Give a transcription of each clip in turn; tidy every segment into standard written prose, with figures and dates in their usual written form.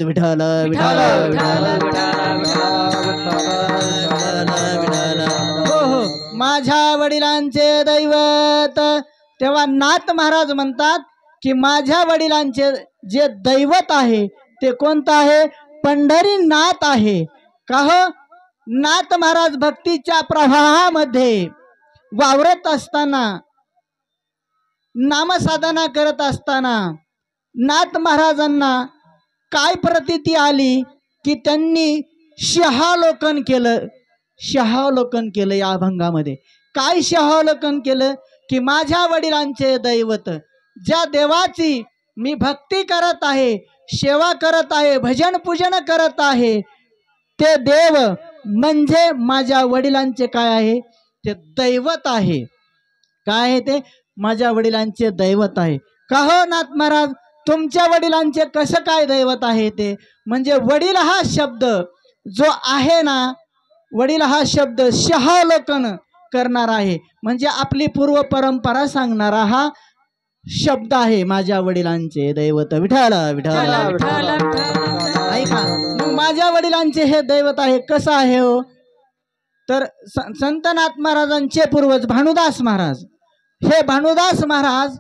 विठ्ठल विठ्ठल हो हो माझ्या वडिलांचे दैवत। तेव्हा नाथ महाराज म्हणतात की माझ्या वडिलांचे जे दैवत आहे ते कोणतं आहे? पंढरीनाथ आहे। का हो? नाथ महाराज भक्तीच्या प्रवाहामध्ये वावरत असताना, नामसाधना करत असताना नाथ महाराजांना काय प्रतीती आली की त्यांनी शहालोकन केलं। शहालोकन केलं या अभंगामध्ये। काय शहालोकन केलं की माझ्या वडिलांचे दैवत, ज्या देवाची मी भक्ती करत आहे, सेवा करत आहे, भजन पूजन करत आहे, ते देव म्हणजे माझ्या वडिलांचे काय आहे? ते दैवत आहे। काय आहे ते? माझ्या वडिलांचे दैवत आहे। का हो नाथ महाराज, तुमच्या वडिलांचे कसं काय दैवत आहे ते? म्हणजे वडील हा शब्द जो आहे ना, वडील हा शब्द शहालोकन करणार आहे, म्हणजे आपली पूर्व परंपरा सांगणारा हा शब्द आहे। माझ्या वडिलांचे दैवत विठ्ठल विठ्ठल ऐका, मग माझ्या वडिलांचे हे दैवत आहे कसं आहे हो? तर संत नाथ महाराजांचे पूर्वज भानुदास महाराज, हे भानुदास महाराज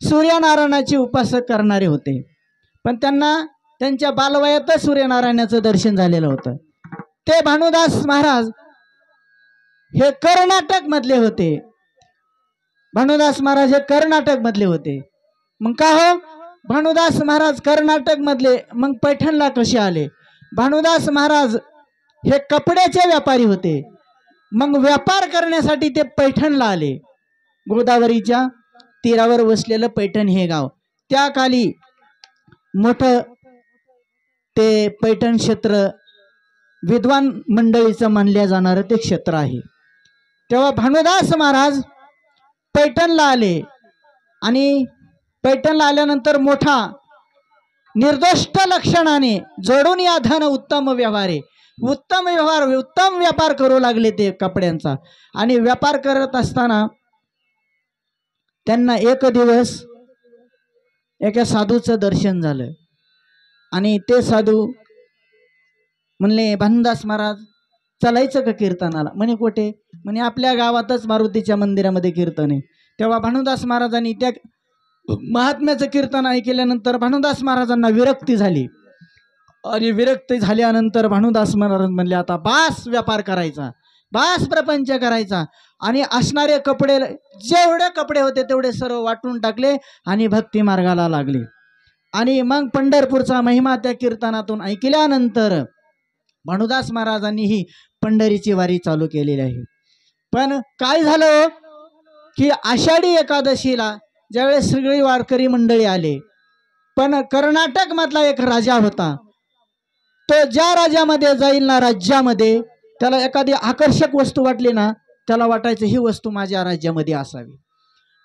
सूर्यनारायणाची उपासना करणारे होते, पण त्यांना त्यांच्या बालवयातच सूर्यनारायणाचं दर्शन झालेलं होतं। ते भानुदास महाराज हे कर्नाटक मधले होते। भानुदास महाराज हे कर्नाटक मधले होते। मग का हो? भानुदास महाराज कर्नाटक मधले मग पैठणला कसे आले? भानुदास महाराज हे कपड्याचे व्यापारी होते। मग व्यापार करण्यासाठी ते पैठणला आले। गोदावरीच्या तीरावर वसलेलं पैठण हे गाव, त्या काली मोठं ते पैठण क्षेत्र विद्वान मंडळीचं मानल्या जाणारं ते क्षेत्र आहे। तेव्हा भानुदास महाराज पैठणला आले आणि पैठणला आल्यानंतर मोठा निर्दोष्ट लक्षणाने जोडून या धन उत्तम व्यवहारे, उत्तम व्यवहार उत्तम व्यापार करू लागले ते कपड्यांचा। आणि व्यापार करत असताना त्यांना एक दिवस एका साधूचं दर्शन झालं आणि ते साधू म्हणले, भानुदास महाराज चालायचं का कीर्तनाला? म्हणे कुठे? म्हणे आपल्या गावातच मारुतीच्या मंदिरामध्ये कीर्तन आहे। तेव्हा भानुदास महाराजांनी त्या महात्म्याचं कीर्तन ऐकल्यानंतर भानुदास महाराजांना विरक्ती झाली आणि विरक्ती झाल्यानंतर भानुदास महाराज म्हणले, आता बास व्यापार करायचा, बास प्रपंच करायचा। आणि असणारे कपडे, जेवढे कपडे होते तेवढे सर्व वाटून टाकले आणि भक्ती मार्गाला लागले। आणि मग पंढरपूरचा महिमा त्या कीर्तनातून ऐकल्यानंतर भानुदास महाराजांनी ही पंढरीची वारी चालू केलेली आहे। पण काय झालं की आषाढी एकादशीला ज्यावेळेस सगळी वारकरी मंडळी आले, पण कर्नाटक मधला एक राजा होता, तो ज्या राज्यामध्ये जाईल ना राज्यामध्ये त्याला एखादी आकर्षक वस्तू वाटली ना, त्याला वाटायचं ही वस्तू माझ्या राज्यामध्ये असावी।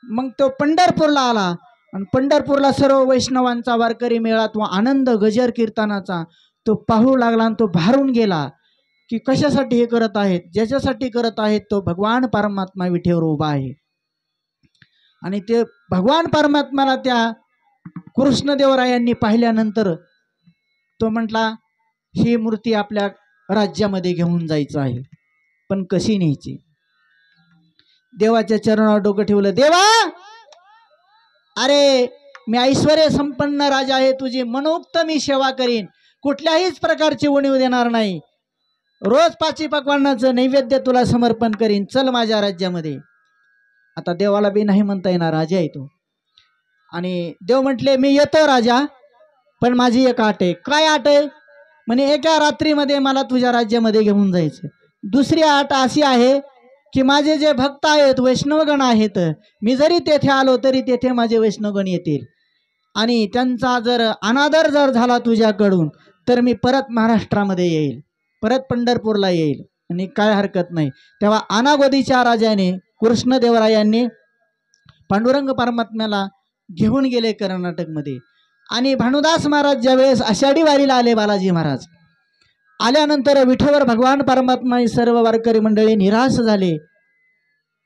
मग तो पंढरपूरला आला आणि पंढरपूरला सर्व वैष्णवांचा वारकरी मेळा तो आनंद गजर कीर्तनाचा तो पाहू लागला आणि तो भारून गेला की कशासाठी हे करत आहेत? ज्याच्यासाठी करत आहेत तो भगवान परमात्मा विठेवर उभा आहे। आणि ते भगवान परमात्म्याला त्या कृष्णदेवरायांनी पाहिल्यानंतर तो म्हटला, ही मूर्ती आपल्या राज्यामध्ये घेऊन जायचं आहे, पण कशी न्यायची? देवाच्या चरणावर डोकं ठेवलं, देवा अरे मी ऐश्वर्य संपन्न राजा आहे, तुझी मनोक्त मी सेवा करीन, कुठल्याहीच प्रकारची उणीव देणार नाही, रोज 5 पक्वान्नाचं नैवेद्य तुला समर्पण करीन, चल माझ्या राज्यामध्ये। आता देवाला बी नाही म्हणता येणार, राजा आहे तो। आणि देव म्हटले, मी येतो राजा, पण माझी एक अट आहे। काय अट आहे? म्हणे एका रात्रीमध्ये मला तुझ्या राज्यामध्ये घेऊन जायचं। दुसरी अट अशी आहे की माझे जे भक्त आहेत, वैष्णवगण आहेत, मी जरी तेथे आलो तरी तेथे माझे वैष्णवगण येतील आणि त्यांचा जर अनादर जर झाला तुझ्याकडून तर मी परत महाराष्ट्रामध्ये येईल, परत पंढरपूरला येईल आणि काय हरकत नाही। तेव्हा अनागोदीच्या राजाने कृष्णदेवरायांनी पांडुरंग परमात्म्याला घेऊन गेले कर्नाटकमध्ये। आणि भानुदास महाराज ज्यावेळेस आषाढी वारीला आले, बालाजी महाराज आल्यानंतर विठोवर भगवान परमात्मा सर्व वारकरी मंडळी निराश झाले,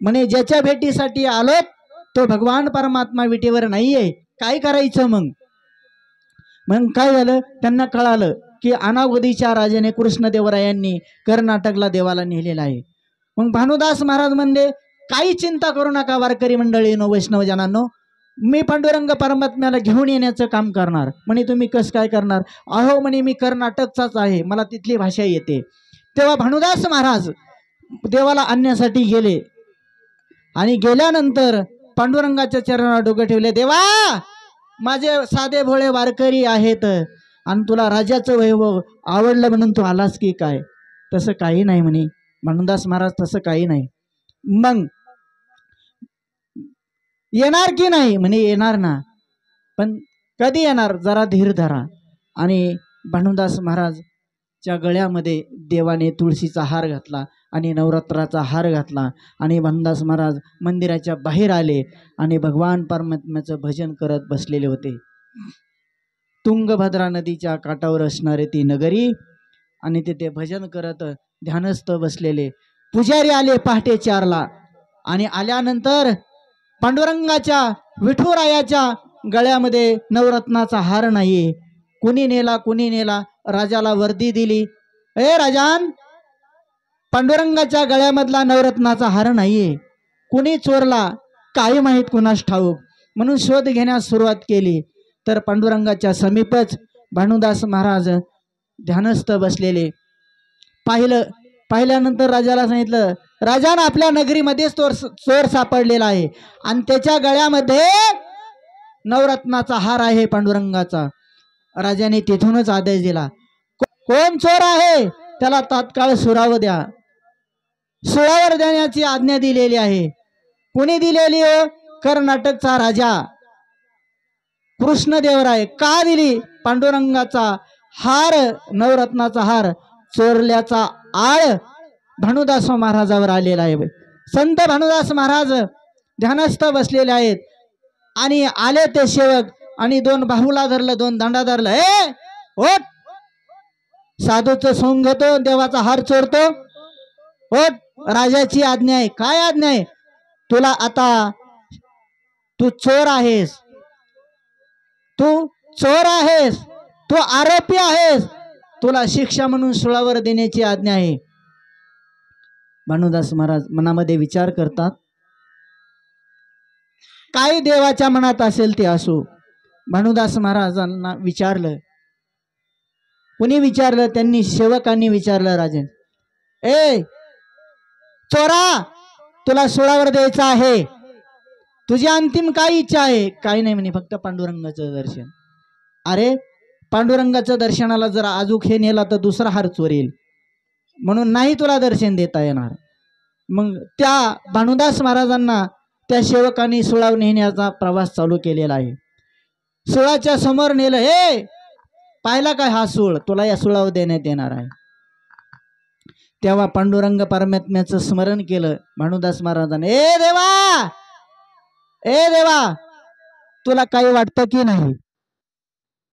म्हणे ज्याच्या भेटीसाठी आलो तो भगवान परमात्मा विठेवर नाहीये, काय करायचं? मग काय झालं, त्यांना कळालं की अनावधीच्या राजाने कृष्णदेवरायांनी कर्नाटकला देवाला नेलेला आहे. मग भानुदास महाराज म्हणले, काही चिंता करू नका वारकरी मंडळीनो, वैष्णव जनांनो, मी पांडुरंग परमात्म्याला घेऊन येण्याचं काम करणार. म्हणे तुम्ही कसं काय करणार? अहो म्हणे मी कर्नाटकचाच आहे, मला तिथली भाषा येते. तेव्हा भानुदास महाराज देवाला आणण्यासाठी गेले आणि गेल्यानंतर पांडुरंगाच्या चरणावर डोकं ठेवले. देवा, माझे साधे भोळे वारकरी आहेत आणि तुला राजाचं वैभव आवडलं म्हणून तू आलास की काय? तसं काही नाही म्हणे भानुदास महाराज, तसं काही नाही. मग येणार की नाही? म्हणे येणार ना, पण कधी येणार? जरा धीर धरा. आणि भानुदास महाराजच्या गळ्यामध्ये देवाने तुळशीचा हार घातला आणि नवरात्राचा हार घातला आणि भानुदास महाराज मंदिराच्या बाहेर आले आणि भगवान परमात्म्याचं भजन करत बसलेले होते. तुंगभद्रा नदीच्या काठावर असणारे ती नगरी आणि तिथे भजन करत ध्यानस्थ बसलेले. पुजारी आले पहाटे 4ला आणि आल्यानंतर पांडुरंगाच्या विठुरायाच्या गळ्यामध्ये नवरत्नाचा हार नाही. कुणी नेला, कुणी नेला? राजाला वर्दी दिली, ए राजान, पांडुरंगाच्या गळ्यामधला नवरत्नाचा हार नाहीये. कुणी चोरला? काही माहीत, कुणास ठाऊक. म्हणून शोध घेण्यास सुरुवात केली तर पांडुरंगाच्या समीपच भानुदास महाराज ध्यानस्थ बसलेले. पाहिल्यानंतर राजाला सांगितलं, राजान, आपल्या नगरीमध्येच चोर सापडलेला आहे आणि त्याच्या गळ्यामध्ये नवरत्नाचा हार आहे पांडुरंगाचा. राजाने तिथूनच आदेश दिला, कोण चोर आहे त्याला तात्काळ सुरावर द्या. सुळावर देण्याची आज्ञा दिलेली आहे. कुणी दिलेली हो? कर्नाटकचा राजा कृष्णदेवराय. का दिली? पांडुरंगाचा हार, नवरत्नाचा हार चोरल्याचा आळ भानुदास महाराजावर आलेला आहे. संत भानुदास महाराज ध्यानस्थ बसलेले आहेत आणि आले ते सेवक आणि 2 बाहुला धरलं, 2 दांडा धरलं. ए ओट, साधूचं सोंग घेतो, देवाचा हार चोरतो. ओट, राजाची आज्ञा आहे. काय आज्ञा आहे? तुला आता, तू चोर आहेस, तू चोर आहेस, तू आरोपी आहेस, तुला शिक्षा म्हणून सुळावर देण्याची आज्ञा आहे. भानुदास महाराज मनामध्ये विचार करतात, काय देवाच्या मनात असेल ते असो. भानुदास महाराजांना विचारलं. कुणी विचारलं? त्यांनी, सेवकांनी विचारलं राजन, ए चोरा, तुला सुळावर द्यायचं आहे, तुझी अंतिम काय इच्छा आहे? काही नाही म्हणे, फक्त पांडुरंगाचं दर्शन. अरे, पांडुरंगाचं दर्शनाला जर आजूक हे नेला तर दुसरा हार चोरेल, म्हणून नाही तुला दर्शन देता येणार. मग त्या भानुदास महाराजांना त्या सेवकांनी सुळावर नेण्याचा प्रवास चालू केलेला आहे. सुळाच्या समोर नेलं. हे पाहिला काय हा सूळ? तुला या सुळावर देण्यात येणार आहे. तेव्हा पांडुरंग परमात्म्याचं स्मरण केलं भानुदास महाराजांनी. ए देवा, तुला काही वाटतं की नाही?